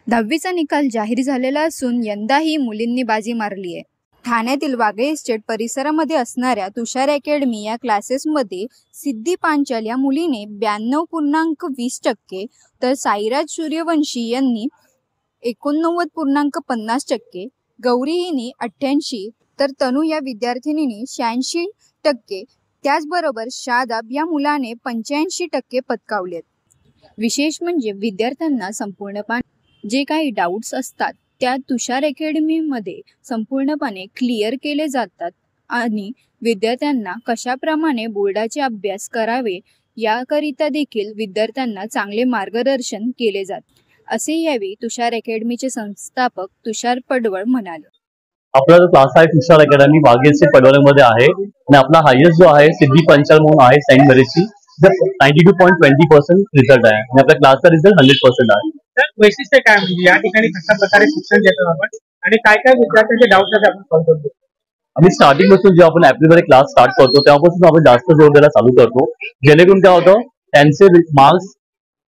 10वीचा निकाल जाहीर झालेला असून यंदाही मुलींनी बाजी मारली आहे। ठाण्यातील वागळे इस्टेट परिसरामध्ये असणाऱ्या तुषार अकॅडमी या क्लासेसमध्ये सिद्धी पांचाल या मुलीने 92.20% तर साईराज सूर्यवंशी यांनी 89.50%, गौरी हिने 88% तर तनू या विद्यार्थिनीने 86%, त्याचबरोबर शादाब या मुलाने 85% पटकावलेत। विशेष म्हणजे विद्यार्थ्यांना संपूर्णपणे जे काही डाऊट्स असतात त्या तुषार अकॅडमीमध्ये संपूर्णपणे क्लिअर केले जातात आणि विद्यार्थ्यांना कशाप्रमाणे बोर्डाचे अभ्यास करावे याकरिता देखील विद्यार्थ्यांना चांगले मार्गदर्शन केले जाते, असे यावेळी तुषार अकॅडमीचे संस्थापक तुषार पडवळ म्हणाले। आपला जो क्लास आहे तुषार अकॅडमी वाघेचे पडवळमध्ये आहे आणि आपला हायेस्ट जो आहे सिद्धी पंचाल म्हणून आहे सेंट मेरीजची 92.20% रिझल्ट आहे आणि आपल्या क्लासचा रिझल्ट 100% आहे। तर वैशिष्ट्य काय म्हणजे या ठिकाणी कशा प्रकारे शिक्षण देतो आपण आणि काय काय विद्यार्थ्यांचे डाऊट्स आहेत आपण सॉल्व्ह करतो? आम्ही स्टार्टिंग पासून जेव्हा आपण एप्रिलमध्ये क्लास स्टार्ट करतो तेव्हापासून आपण जास्त जोर द्यायला चालू करतो, जेणेकरून काय होतं त्यांचे मार्क्स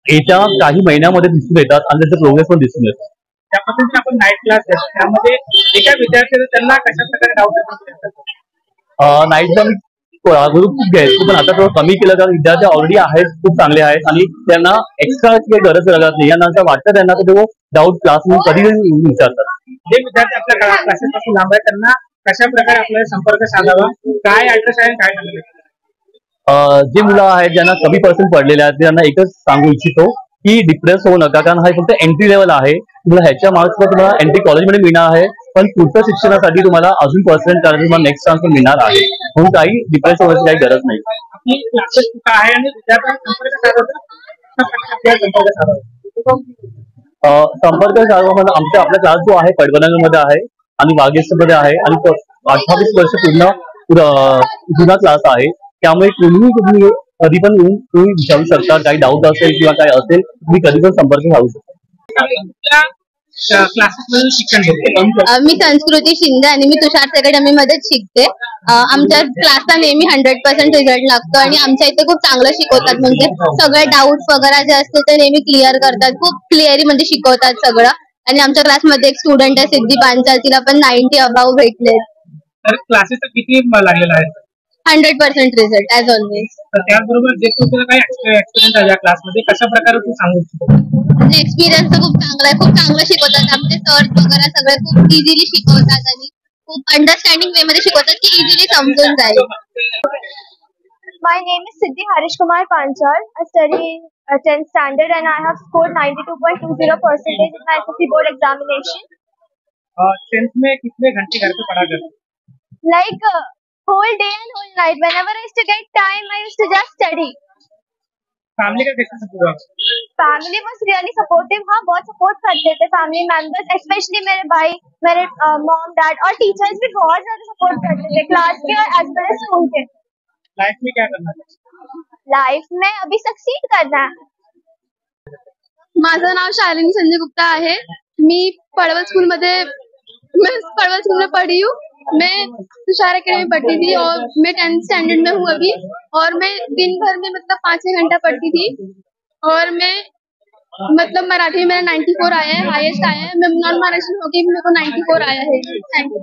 येत्या काही महिन्यामध्ये दिसून येतात आणि त्याचा प्रोग्रेस पण दिसून येतो। त्या पद्धतीने आपण नाईट क्लास घेतो, त्यामध्ये एका विद्यार्थ्याला त्यांना कशा प्रकारे डाऊट येतात? नाईटला खूप घ्यायचो पण आता थोडं कमी केलं कारण विद्यार्थी ऑलरेडी आहेत, खूप चांगले आहेत आणि त्यांना एक्स्ट्रा काही गरज लागत नाही। यांना असं वाटतं त्यांना तर ते डाऊट क्लासमध्ये कधी विचारतात। जे विद्यार्थी आपल्या क्लासेस पासून लांब आहेत त्यांना कशा प्रकारे आपल्याला संपर्क साधावा, काय ऍड्रेस आहे, काय सांगितलं? जे मुलं आहेत ज्यांना कमी पर्सेंट पडलेले आहेत त्यांना एकच सांगू इच्छितो की डिप्रेस होऊ नका, कारण हा फक्त एंट्री लेवल आहे। तुम्हाला ह्याच्या मार्क्सवर तुम्हाला एंट्री कॉलेजमध्ये मिळणार आहे, पण पुढच्या शिक्षणासाठी तुम्हाला अजून पर्सेंट करायला तुम्हाला नेक्स्ट चान्स मिळणार आहे, म्हणून काही डिप्रेस होण्याची काही गरज नाही। आपली क्लासेस कुठे आहे आणि विद्यार्थ्यांना संपर्क साधावा म्हणजे आपला क्लास जो आहे पडवळमध्ये आहे आणि वाघेश्वरमध्ये आहे आणि 28 वर्ष पूर्ण जुना क्लास आहे, त्यामुळे तुम्ही कधी पण तुम्ही विचारू शकता, काही डाऊट असेल किंवा काय असेल तुम्ही कधी पण संपर्क साधू शकता। मी संस्कृती शिंदे आणि मी तुषार अकॅडमी मध्येच शिकते। आमच्या क्लासला नेहमी 100% रिझल्ट लागतो आणि आमच्या इथे खूप चांगलं शिकवतात, म्हणजे सगळे डाऊट्स वगैरे जे असते ते नेहमी क्लिअर करतात, खूप क्लिअरली म्हणजे शिकवतात सगळं। आणि आमच्या क्लासमध्ये एक स्टुडंट आहे सिद्धी पांचाल, तिला पण 90 अबाव भेटले। तर क्लासेसचा किती लागलेला आहे? 100% रिझल्ट ऍज ऑलवेज। तर त्याचबरोबर जे तुझं काही एक्सपिरियन्स आहे या क्लासमध्ये कशा प्रकारे तू सांगू शकतो? एक्सपिरियन्स तर खूप चांगला आहे, खूप चांगलं शिकवतात आमचे सर वगैरे, सगळे खूप इझिली शिकवतात आणि खूप अंडरस्टँडिंग वे मध्ये शिकवतात की इझिली समजून जाईल। My name is Siddhi Harish Kumar Panchal. I study in 10th standard and I have scored 92.20% in my SSC board examination. 10th में कितने घंटे घर पे पढ़ा करते? Like whole day and whole night. Whenever I used to get time, I used to just study. Family का कैसा support? Family was really supportive. हाँ, बहुत सपोर्ट करते थे फैमिली मेंबर्स, स्पेशली मेरे भाई, मेरे मॉम डैड और टीचर्स भी बहुत ज्यादा सपोर्ट करते थे क्लास के और एज वेल एज स्कूल के। लाइफ में क्या करना है? लाइफ में अभी सक्सीड करना है। माझं नाव शालिनी संजय गुप्ता आहे। मी पडवल स्कूल में पढ़ी हूँ। मैं तुषार अकैडमी पढ़ती थी और मैं 10th स्टैंडर्ड में हूँ अभी, और मैं दिन भर में मतलब 5-6 घंटा पढ़ती थी और मैं मतलब मराठी में मेरा 94 आया है, हाईएस्ट आया है। मैं नॉन महाराष्ट्र होके भी मेरे को 94 आया है। Thank you.